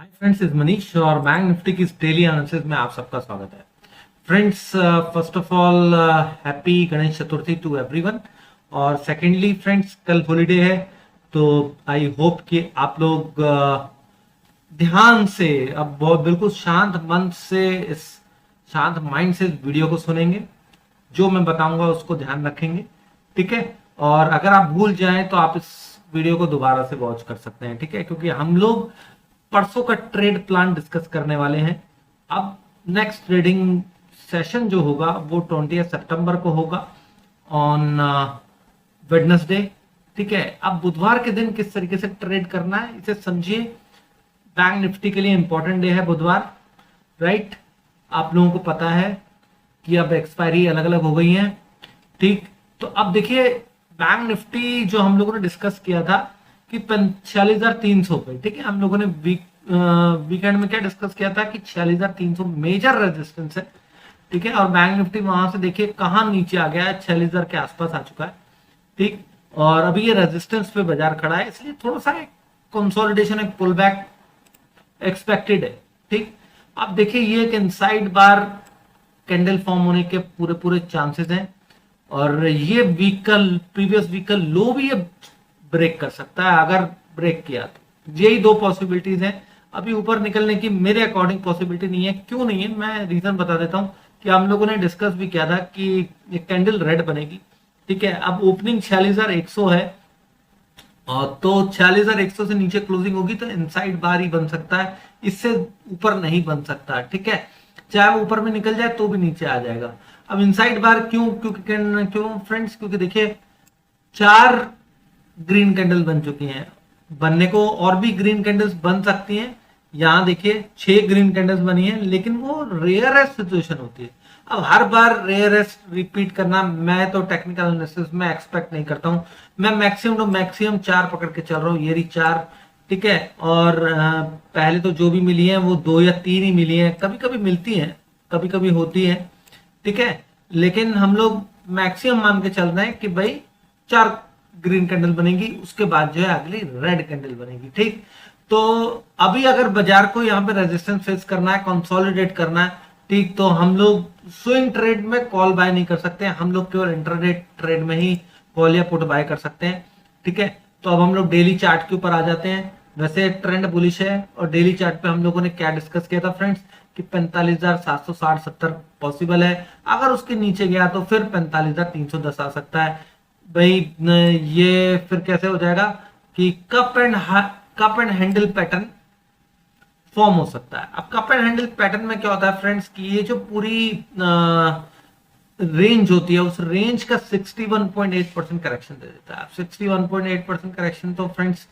Hi friends, is Manish और bank nifty की daily analysis में आप सबका स्वागत है। Friends, first of all happy Ganesh Chaturthi to everyone. और सेकेंडली फ्रेंड्स, कल हॉलीडे है, तो आई होप कि आप लोग ध्यान से, अब बहुत बिल्कुल शांत मन से, इस शांत माइंड से इस वीडियो को सुनेंगे। जो मैं बताऊंगा उसको ध्यान रखेंगे, ठीक है। और अगर आप भूल जाएं तो आप इस वीडियो को दोबारा से वॉच कर सकते हैं, ठीक है, क्योंकि हम लोग परसों का ट्रेड प्लान डिस्कस करने वाले हैं। अब नेक्स्ट ट्रेडिंग सेशन जो होगा वो 20 सितंबर को होगा ऑन वेडनेसडे, ठीक है। अब बुधवार के दिन किस तरीके से ट्रेड करना है इसे समझिए। बैंक निफ्टी के लिए इंपॉर्टेंट डे है बुधवार, राइट। आप लोगों को पता है कि अब एक्सपायरी अलग अलग हो गई है, ठीक। तो अब देखिए, बैंक निफ्टी जो हम लोगों ने डिस्कस किया था कि 46,300 पे, ठीक है। हम लोगों ने वीकेंड में क्या डिस्कस किया था कि 46,300 मेजर रेजिस्टेंस है, ठीक है। और बैंक निफ्टी वहां से देखिए कहां नीचे आ गया है, 46,000 के आसपास आ चुका है, ठीक। और अभी ये रेजिस्टेंस पे बाजार खड़ा है, इसलिए थोड़ा सा एक कंसोलिडेशन, एक पुल बैक एक्सपेक्टेड है, ठीक। अब देखिए, ये एक इनसाइड बार कैंडल फॉर्म होने के पूरे पूरे चांसेस हैं। और ये प्रीवियस वीक का लो भी ये ब्रेक कर सकता है। अगर ब्रेक किया तो यही दो पॉसिबिलिटीज हैं। अभी ऊपर निकलने की मेरे अकॉर्डिंग पॉसिबिलिटी नहीं है। क्यों नहीं है, मैं रीजन बता देता हूं कि हम लोगों ने डिस्कस भी किया था कि ये कैंडल रेड बनेगी, ठीक है। अब ओपनिंग 46,100 है, और तो 46,100 से नीचे क्लोजिंग होगी तो इनसाइड बार ही बन सकता है, इससे ऊपर नहीं बन सकता, ठीक है। चाहे वो ऊपर में निकल जाए तो भी नीचे आ जाएगा। अब इनसाइड बार क्यों क्यों फ्रेंड्स, क्योंकि देखिए 4 ग्रीन कैंडल बन चुकी हैं, बनने को और भी ग्रीन कैंडल्स बन सकती हैं। यहां देखिए 6 ग्रीन कैंडल्स बनी है, लेकिन वो रेयरेस्ट सिचुएशन होती है। अब हर बार रेयरेस्ट रिपीट करना मैं तो टेक्निकल एनालिसिस में एक्सपेक्ट नहीं करता हूं। मैं मैक्सिमम टू मैक्सिमम 4 पकड़ के चल रहा हूं, ये रही 4, ठीक है। और पहले तो जो भी मिली है वो 2 या 3 ही मिली है, कभी कभी मिलती है, कभी कभी होती है, ठीक है। लेकिन हम लोग मैक्सिमम मान के चल रहे हैं कि भाई 4 ग्रीन कैंडल बनेगी, उसके बाद जो है अगली रेड कैंडल बनेगी, ठीक। तो अभी अगर बाजार को यहाँ पे रेजिस्टेंस फेस करना है, कंसोलिडेट करना है, ठीक, तो हम लोग स्विंग ट्रेड में कॉल बाय नहीं कर सकते हैं। हम लोग केवल इंट्राडे ट्रेड में ही कॉल या पुट बाय कर सकते हैं, ठीक है। तो अब हम लोग डेली चार्ट के ऊपर आ जाते हैं। वैसे ट्रेंड बुलिश है, और डेली चार्ट पे हम लोगों ने क्या डिस्कस किया था फ्रेंड्स कि 45,760-70 पॉसिबल है। अगर उसके नीचे गया तो फिर 45,310 आ सकता है। भाई ये फिर कैसे हो जाएगा कि cup and handle pattern form हो सकता है। अब कप एंड हैंडल पैटर्न में क्या होता है फ्रेंड्स कि ये जो पूरी रेंज होती है, उस रेंज का 61.8% करेक्शन दे देता है। 61.8% करेक्शन तो फ्रेंड्स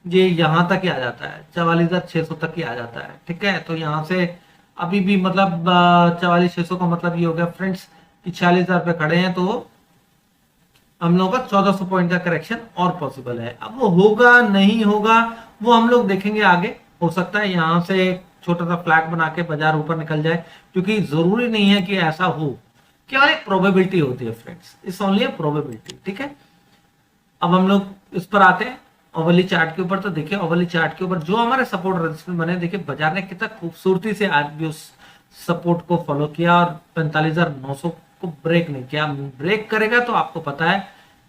ये यहां तक ही आ जाता है, 44,600 तक ही आ जाता है, ठीक है। तो यहां से अभी भी मतलब 44,600 का मतलब ये हो गया फ्रेंड्स कि 46,000 पे खड़े हैं, तो हम लोगों का 1,400 पॉइंट का करेक्शन और पॉसिबल है। अब वो होगा नहीं होगा वो हम लोग देखेंगे आगे। हो सकता है यहां से छोटा सा फ्लैग बना के बाजार ऊपर निकल जाए, क्योंकि जरूरी नहीं है कि ऐसा हो, केवल एक प्रोबेबिलिटी होती है friends, it's only a probability, ठीक है। अब हम लोग इस पर आते हैं ओवरली चार्ट के ऊपर। तो देखिए ओवरली चार्ट के ऊपर जो हमारे सपोर्ट रेजिस्टेंस बने, देखिए बाजार ने कितना खूबसूरती से आज भी उस सपोर्ट को फॉलो किया और 45,900 को ब्रेक नहीं किया। ब्रेक करेगा तो आपको पता है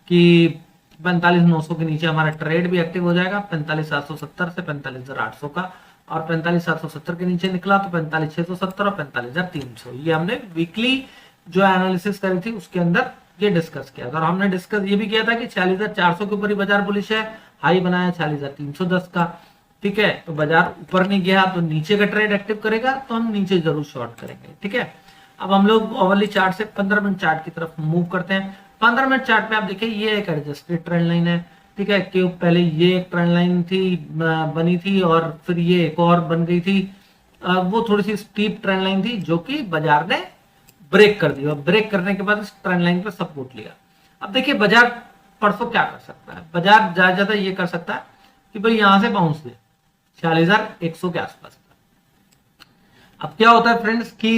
कि 45,900 के नीचे हमारा ट्रेड भी एक्टिव हो जाएगा, 45,770 से 45,800 का। और 45,770 के नीचे निकला तो 45,670 और 45,300। ये हमने वीकली जो एनालिसिस करी थी उसके अंदर ये डिस्कस किया था। और हमने डिस्कस ये भी किया था कि 46,400 के ऊपर ही बाजार बुलिश है, हाई बनाया 46,310 का, ठीक है। तो बाजार ऊपर नहीं गया तो नीचे का ट्रेड एक्टिव करेगा तो हम नीचे जरूर शॉर्ट करेंगे, ठीक है। अब हम लोग ओवरली चार्ट से 15 मिनट चार्ट की तरफ मूव करते हैं। 15 मिनट चार्ट पे आप देखिए ये एक एडजस्टेड ट्रेंड लाइन है, ठीक है। कि पहले ये एक ट्रेंड लाइन थी, बनी थी, और फिर ये एक और बन गई थी। वो थोड़ी सी स्टीप ट्रेंड लाइन थी जो कि बाजार ने ब्रेक कर दी, और ब्रेक करने के बाद इस ट्रेंड लाइन पे सपोर्ट लिया। अब देखिए बाजार परसों क्या कर सकता है, बाजार ज्यादा ये कर सकता है कि भाई यहां से बाउंस दे 46,100 के आसपास। अब क्या होता है फ्रेंड्स कि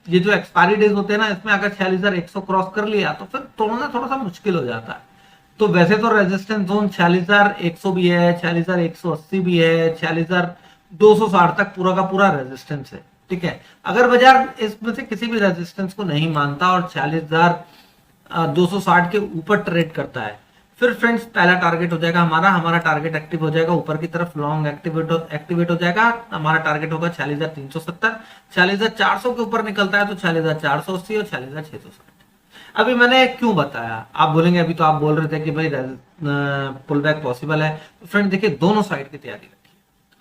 ये जो एक्सपायरी डेज होते हैं ना, इसमें अगर 46,100 क्रॉस कर लिया तो फिर तोड़ना थोड़ा सा मुश्किल हो जाता है। तो वैसे तो रेजिस्टेंस जोन 46,100 भी है, 46,180 भी है, 260 तक पूरा का पूरा रेजिस्टेंस है। ठीक है, अगर बाजार इसमें से किसी भी रेजिस्टेंस को नहीं मानता और 40,260 के ऊपर ट्रेड करता है, फिर फ्रेंड्स पहला टारगेट हो जाएगा हमारा टारगेट एक्टिव हो जाएगा, ऊपर की तरफ लॉन्ग एक्टिवेट हो जाएगा। हमारा टारगेट होगा 40,370। 40,400 के ऊपर निकलता है तो 40,480 और 40,660। अभी मैंने क्यों बताया, आप बोलेंगे अभी तो आप बोल रहे थे कि भाई पुल बैक पॉसिबल है। तो फ्रेंड देखिए, दोनों साइड की तैयारी रखिए,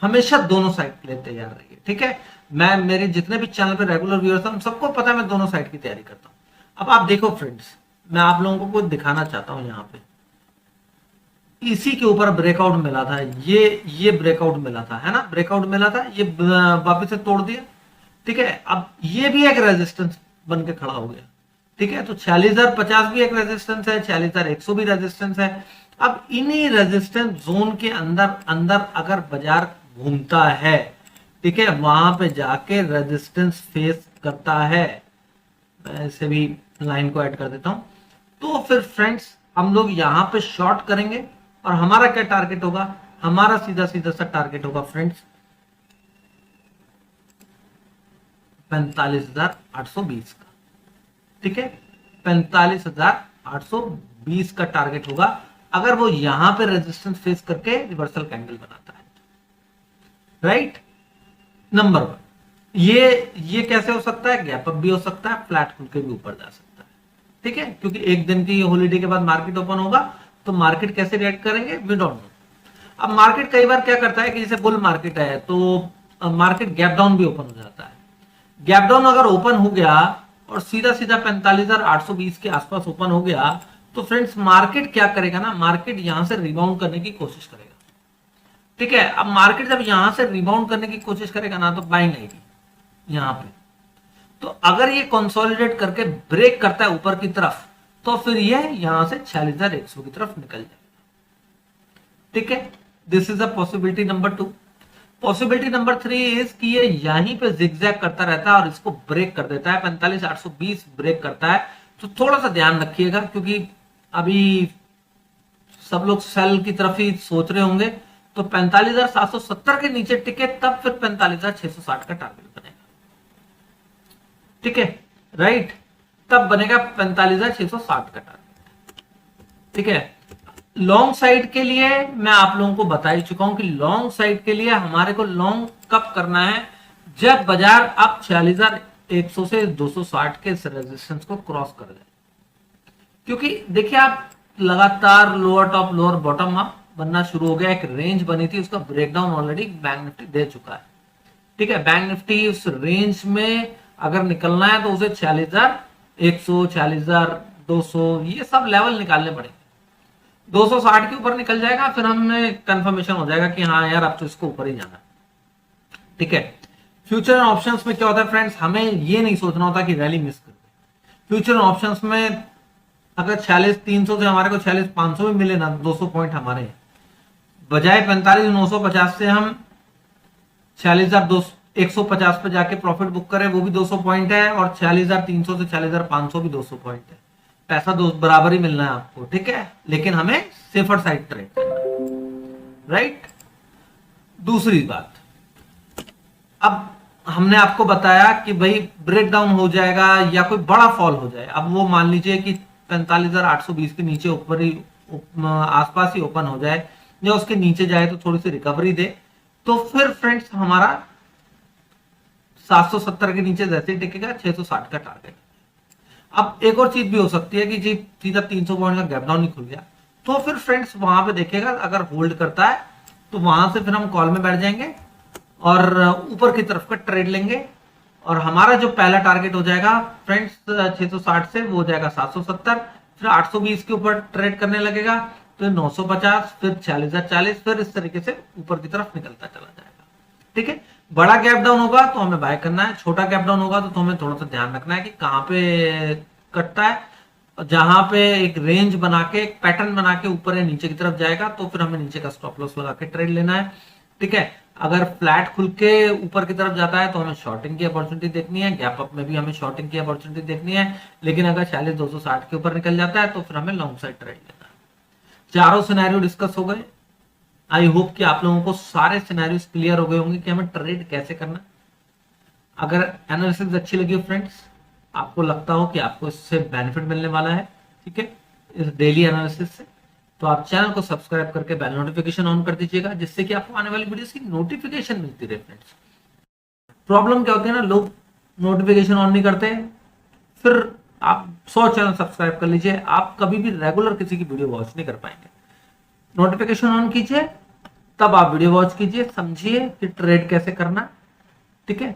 हमेशा दोनों साइड के लिए तैयार रहिए। ठीक है, मैं मेरे जितने भी चैनल पे रेगुलर व्यूअर्स हैं सबको पता है मैं दोनों साइड की तैयारी करता हूँ। अब आप देखो फ्रेंड्स, मैं आप लोगों को कुछ दिखाना चाहता हूँ। यहाँ पे इसी के ऊपर ब्रेकआउट मिला था, ये ब्रेकआउट मिला था, है ना, ब्रेकआउट मिला था, ये वापस से तोड़ दिया। ठीक है, अब ये भी एक रेजिस्टेंस बन के खड़ा हो गया। ठीक है, तो 40,050 भी एक रेजिस्टेंस है, 40,100 भी रेजिस्टेंस है। अब इन्हीं रेजिस्टेंस जोन के अंदर अंदर अगर बाजार घूमता है, ठीक है, वहां पे जाके रेजिस्टेंस फेस करता है, मैं इसे भी लाइन को ऐड कर देता हूं, तो फिर फ्रेंड्स हम लोग यहां पे शॉर्ट करेंगे और हमारा क्या टारगेट होगा, हमारा सीधा सीधा सा टारगेट होगा फ्रेंड्स 45,820 का। ठीक है, 45,820 का टारगेट होगा अगर वो यहां पे रेजिस्टेंस फेस करके रिवर्सल कैंडल बनाता है। राइट, नंबर 1, ये कैसे हो सकता है, गैप अप भी हो सकता है, फ्लैट खुल के भी ऊपर जा सकता है। ठीक है, क्योंकि एक दिन की हॉलीडे के बाद मार्केट ओपन होगा, तो मार्केट कैसे रिएक्ट करेंगे वी डोंट नो। अब मार्केट कई बार क्या करता है कि जैसे बुल मार्केट है तो मार्केट गैप डाउन भी ओपन हो जाता है। गैप डाउन अगर ओपन हो गया और सीधा सीधा 45,820 के आसपास ओपन हो गया, तो फ्रेंड्स मार्केट क्या करेगा ना, मार्केट यहां से रिबाउंड करने की कोशिश करेगा। ठीक है, अब मार्केट जब यहां से रिबाउंड करने की कोशिश करेगा ना, तो बाइंग आएगी यहां पे। तो अगर ये कंसोलिडेट करके ब्रेक करता है ऊपर की तरफ, तो फिर ये यहां से 46,100 की तरफ निकल जाएगा। ठीक है, this is a possibility number 2। Possibility number 3 is कि ये यहीं पे जिगजैग करता रहता है और इसको ब्रेक कर देता है, 45,820 ब्रेक करता है। तो थोड़ा सा ध्यान रखिएगा, क्योंकि अभी सब लोग सेल की तरफ ही सोच रहे होंगे। तो 45,770 के नीचे टिके तब फिर 45,660 का टारगेट बनेगा। ठीक है, राइट, तब बनेगा 45,660 का टारगेट। ठीक है, लॉन्ग साइड के लिए मैं आप लोगों को बता ही चुका हूं कि लॉन्ग साइड के लिए हमारे को लॉन्ग कब करना है, जब बाजार अब 46,100 से 260 के रेजिस्टेंस को क्रॉस कर जाए। क्योंकि देखिए, आप लगातार lower top lower bottom up बनना शुरू हो गया, एक रेंज बनी थी, उसका ब्रेकडाउन ऑलरेडी बैंक निफ्टी दे चुका है। ठीक है, बैंक निफ्टी उस रेंज में अगर निकलना है तो उसे 40,100, 40,200 ये सब लेवल निकालने पड़ेंगे। 260 के ऊपर निकल जाएगा, फिर हमें कंफर्मेशन हो जाएगा कि हाँ यार अब तो इसको ऊपर ही जाना है। ठीक है, फ्यूचर एंड ऑप्शंस में क्या होता है फ्रेंड्स, हमें ये नहीं सोचना होता कि रैली मिस कर दे। फ्यूचर एंड ऑप्शंस में अगर 46,300 से हमारे को 46,500 भी मिले ना, 200 पॉइंट हमारे हैं, बजाय 45,950 से हम 40,150 पे जाके प्रॉफिट बुक करें, वो भी 200 पॉइंट है, और 40,300 से 40,500 भी 200 पॉइंट है। पैसा बराबर ही मिलना है आपको। ठीक है, लेकिन हमें सेफर साइड ट्रेड करना है। राइट, दूसरी बात, अब हमने आपको बताया कि भाई ब्रेक डाउन हो जाएगा या कोई बड़ा फॉल हो जाए। अब वो मान लीजिए कि 45,820 के नीचे ऊपर ही आसपास ही ओपन हो जाए, या उसके नीचे जाए तो थोड़ी सी रिकवरी दे, तो फिर फ्रेंड्स हमारा 770 के नीचे जैसे ही टिकेगा 660 का टारगेट। अब एक और चीज भी हो सकती है कि जी सीधा 300 पॉइंट का गैप डाउन ही खुल गया, तो फिर फ्रेंड्स वहां पे देखिएगा अगर होल्ड करता है तो वहां से फिर हम कॉल में बैठ जाएंगे और ऊपर की तरफ का ट्रेड लेंगे, और हमारा जो पहला टारगेट हो जाएगा फ्रेंड्स 660 से वो हो जाएगा 770, फिर 820 के ऊपर ट्रेड करने लगेगा, फिर 950, फिर 40,040, फिर इस तरीके से ऊपर की तरफ निकलता चला जाएगा। ठीक है, बड़ा गैप डाउन होगा तो हमें बाय करना है, छोटा गैप डाउन होगा तो हमें थोड़ा सा ध्यान रखना है कि कहां पे कटता है। जहां पे एक रेंज बना के एक पैटर्न बना के ऊपर या नीचे की तरफ जाएगा तो फिर हमें नीचे का स्टॉप लॉस लगा के ट्रेड लेना है। ठीक है, अगर फ्लैट खुल के ऊपर की तरफ जाता है तो हमें शॉर्टिंग की अपॉर्चुनिटी देखनी है, गैप अप में भी हमें शॉर्टिंग की अपॉर्चुनिटी देखनी है, लेकिन अगर 40,260 के ऊपर निकल जाता है तो फिर हमें लॉन्ग साइड ट्रेड लेना है। चारों सिनेरियो डिस्कस हो गए। आई होप कि आप लोगों को सारे सिनेरियोस क्लियर हो गए होंगे कि हमें ट्रेड कैसे करना। अगर एनालिसिस अच्छी लगी हो फ्रेंड्स, आपको लगता हो कि आपको इससे बेनिफिट मिलने वाला है, ठीक है, इस डेली एनालिसिस से, तो आप चैनल को सब्सक्राइब करके बेल नोटिफिकेशन ऑन कर दीजिएगा, जिससे कि आपको आने वाली वीडियोस की नोटिफिकेशन मिलती रहे फ्रेंड्स। प्रॉब्लम क्या होती है ना, लोग नोटिफिकेशन ऑन नहीं करते, फिर आप 100 चैनल सब्सक्राइब कर लीजिए, आप कभी भी रेगुलर किसी की वीडियो वॉच नहीं कर पाएंगे। नोटिफिकेशन ऑन कीजिए, तब आप वीडियो वॉच कीजिए, समझिए कि ट्रेड कैसे करना, ठीक है।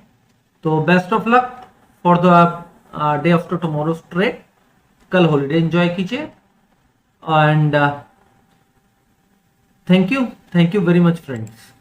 तो best of luck for the day after tomorrow's trade. कल हॉलीडे एंजॉय कीजिए and thank you very much friends.